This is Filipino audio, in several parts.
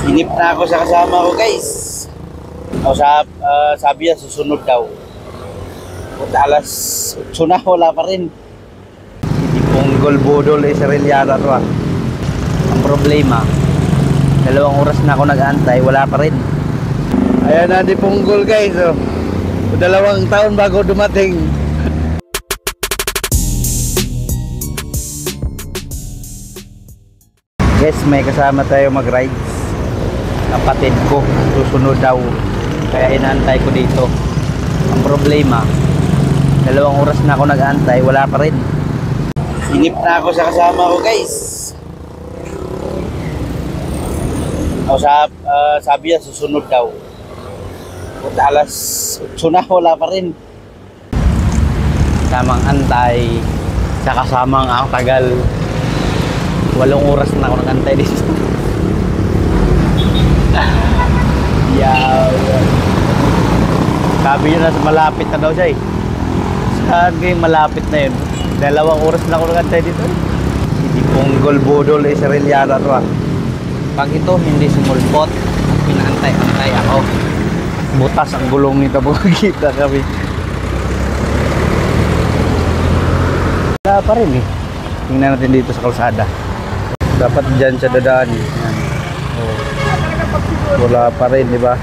Sinip na ako sa kasama ko, guys. Sabi niya susunod daw. Punta alas 8 na, wala pa rin. Hindi punggol budol eh, Sarilyana to ah. Ang problema, 2 oras na ako nag-aantay, wala pa rin. Ayan na, di punggol guys oh. 2 taon bago dumating. Yes, may kasama tayo mag-rides. Kapatid ko, susunod daw. Kaya inaantay ko dito. Ang problema, 2 oras na ako nag-aantay, wala pa rin. Sinip na ako sa kasama ko, guys. Sabi niya susunod daw. Punta alas 8 na, wala pa rin. Kasamang antay, sa kasamang ang tagal. 8 oras na ako nag-antay dito. Sabi niya na malapit na daw siya eh. Saan kayong malapit na yun? 2 oras na ako nag-antay dito eh. Hindi punggol budol eh, Sarilyana to ah. Pag ito hindi sumulpot, pinaantay-antay ako. Butas ang gulong nito, makikita kami. Wala pa rin eh. Tingnan natin dito sa kalsada. Dapat dyan siya dadaan eh. Wala pa rin, di ba?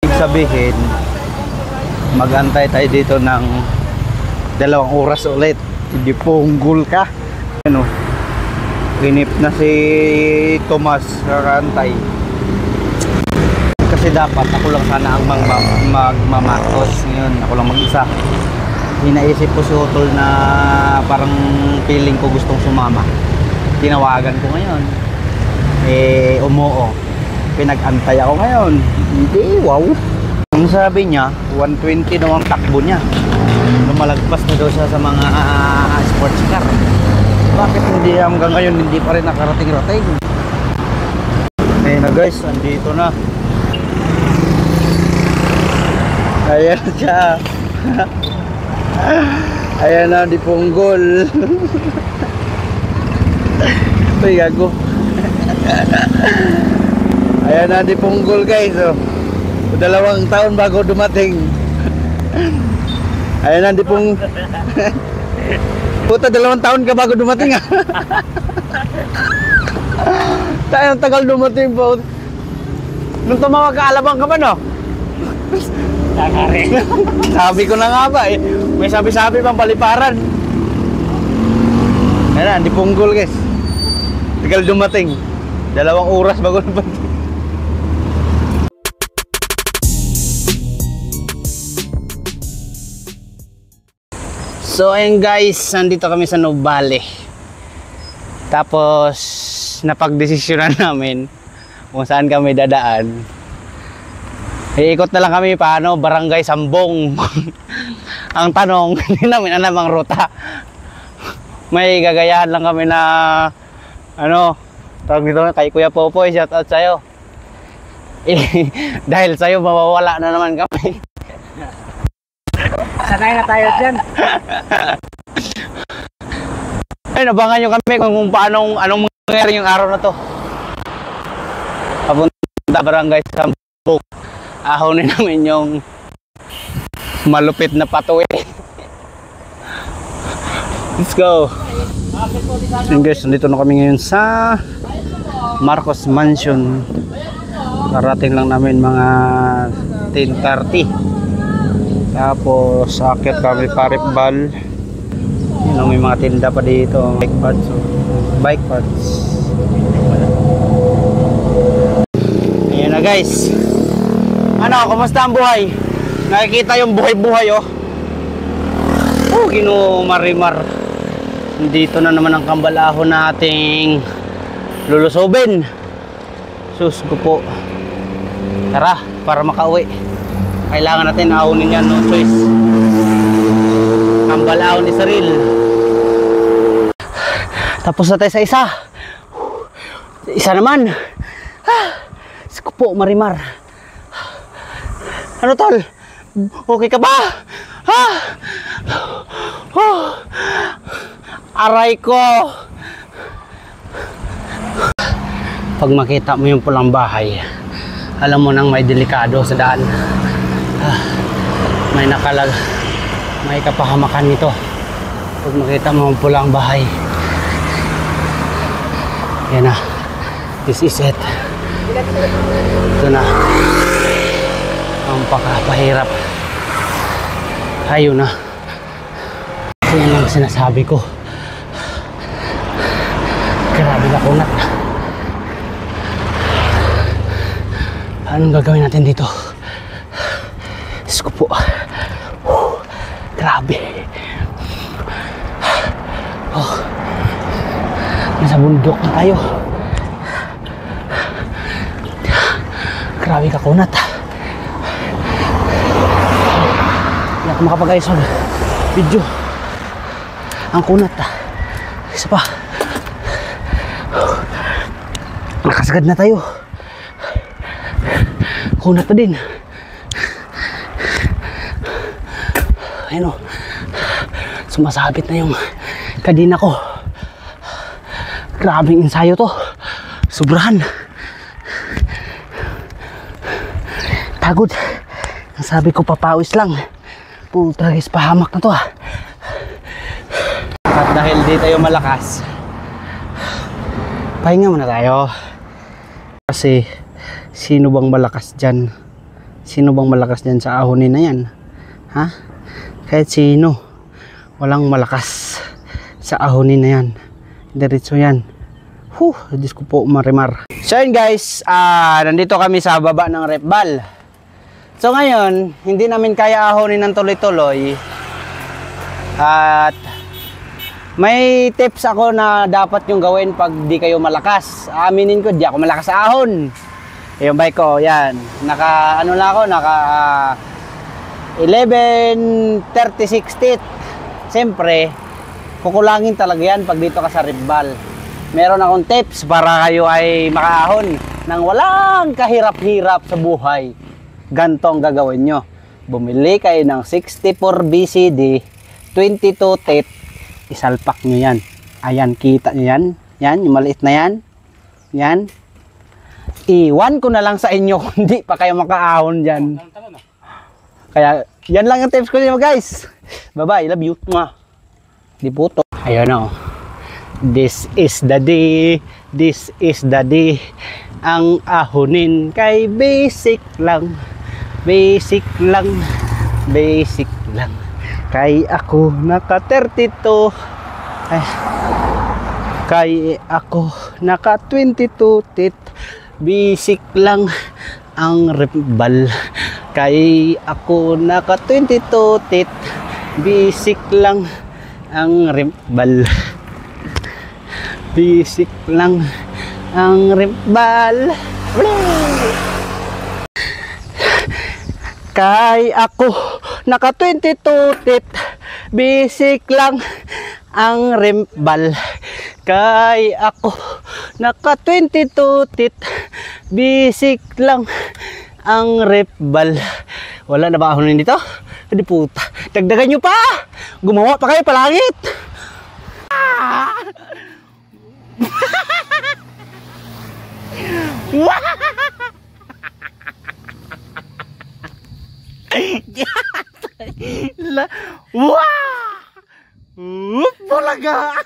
Ibig sabihin, mag-antay tayo dito ng 2 oras ulit. Hindi punggol ka. Ano? Inip na si Tomas kakantay. Kasi dapat ako lang sana ang magmamatos. Ngayon, ako lang mag-isa. Inaisip ko si Utol na parang feeling ko gustong sumama. Tinawagan ko ngayon. Umuo. Pinag-antay ako ngayon. Hindi, wow. Ang sabi niya, 120 daw ang takbo niya. Lumalagpas na daw siya sa mga sports car. Bakit hindi hanggang ngayon hindi pa rin nakarating-rating? Ayun na guys, andito na. Ayan siya. Ayan na, di punggol. Uy, gago. Ayan na, di punggol guys oh. 2 taon bago dumating. Ayan na, di punggol. Puta, 2 taon ka bago dumating ah. Tayo, tagal dumating po. Nung tumawag ka, alabang ka ba no? Sabi ko na nga ba eh. May sabi-sabi pang paliparan. Ayan na, di punggol guys. Tagal dumating. 2 oras bago dumating. So ayun guys, nandito kami sa Nuvali. Tapos napagdesisyonan namin kung saan kami dadaan. Iikot na lang kami paano, Barangay Sambong. Ang tanong, hindi namin alam ang ruta. May gagayahan lang kami na ano, tawag dito kay Kuya Popoy, shout out sa'yo. Dahil sa'yo mawawala na naman kami. Sanay na tayo dyan. Ay, nabangan nyo kami kung paano, anong mangyari yung araw na to. Papunta Barangay Sambong. Ahonin namin yung malupit na patuwi. Let's go. So guys, nandito na kami ngayon sa Marcos Mansion. Karating lang namin mga 10:30. Tapos akit kami Paripbal. You know, may mga tinda pa dito, bike parts. So, bike parts. Ayan na guys. Ano, kumusta ang buhay? Nakikita yung buhay-buhay oh. Oh, Ginoo Marimar. Dito na naman ang kambalahon nating lulusobin. Sus ko po. Tara, para makauwi. Kailangan natin aunin yan, no choice. Kambalahon ni Saril. Tapos na tayo sa isa. Isa naman. Sus ko po, Marimar. Ano tol? Okay ka ba? Ha? Aray ko. Pag makita mo yung pulang bahay, alam mo nang may delikado sa daan. May kapahamakan nito. Pag makita mo yung pulang bahay, yan na, this is it. Ito na ang pakapahirap. Ayun na. Yan lang sinasabi ko. Grabe na kunat. Anong gagawin natin dito? Diyos ko po. Grabe. Oh. Nasa bundok na tayo. Grabe ka kunat. Hindi ako makapag-ayos ng video. Ang kunat. Isa pa. Nakasagad na tayo. Kunat na din. Ayun o. Sumasabit na yung kadina ko. Grabing ensayo to. Sobrahan. Pagod. Ang sabi ko papawis lang. Puta guys, pahamak na to ah. At dahil di tayo malakas, pahinga muna tayo. Kasi sino bang malakas dyan? Sino bang malakas dyan sa ahonin na yan? Ha? Kahit sino, walang malakas sa ahonin na yan. Diretso yan. Diyos ko po, marimar. So yun guys, nandito kami sa baba ng repbal. So ngayon, hindi namin kaya ahonin ng tuloy-tuloy. At may tips ako na dapat yung gawin pag di kayo malakas. Aminin ko, di ako malakas sa ahon. Yung bike ko, yan. Naka 1136 teeth. Siyempre, kukulangin talaga yan pag dito ka sa repbal. Meron akong tips para kayo ay makaahon nang walang kahirap-hirap sa buhay. Ganito ang gagawin nyo. Bumili kayo ng 64 BCD 22 teeth. Isalpak nyo yan. Ayan, kita nyo yan. Yan, yung maliit na yan. Yan. Iwan ko na lang sa inyo kung di pa kayo makaahon dyan. Kaya, yan lang yung tips ko nyo guys. Bye-bye, love you. Di puto. Ayun o. This is the day. This is the day. Ang ahonin kay basic lang. Basic lang. Basic lang. Kay ako naka 32. Kay ako naka 22 teeth. Basic lang ang repbal. Kay ako naka 22 teeth. Basic lang ang repbal. Basic lang ang repbal. Kay ako naka 22 teeth. Basic lang ang repbal. Kay ako naka 22 teeth. Basic lang ang repbal. Wala na ba ahonin dito? Hindi puta. Dagdagan nyo pa. Gumawa pa kayo palangit. Balaga.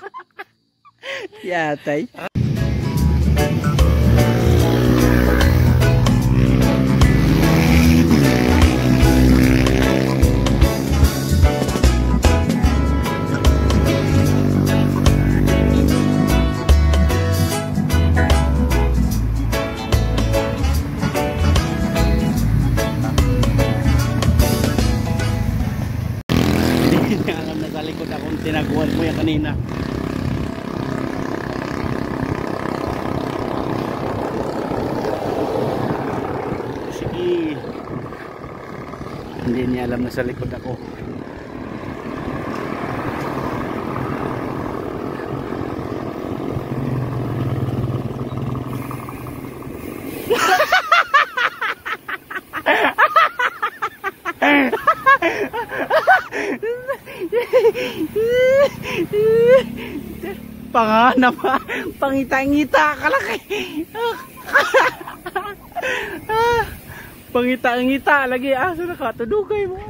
Yatay. Nasa likod akong tinaguan mo yan kanina. Sige. Hindi niya alam na sa likod ako. panganap ha. Pangita-ngita kalaki. Pangita-ngita lagi aso nakatudugay mo.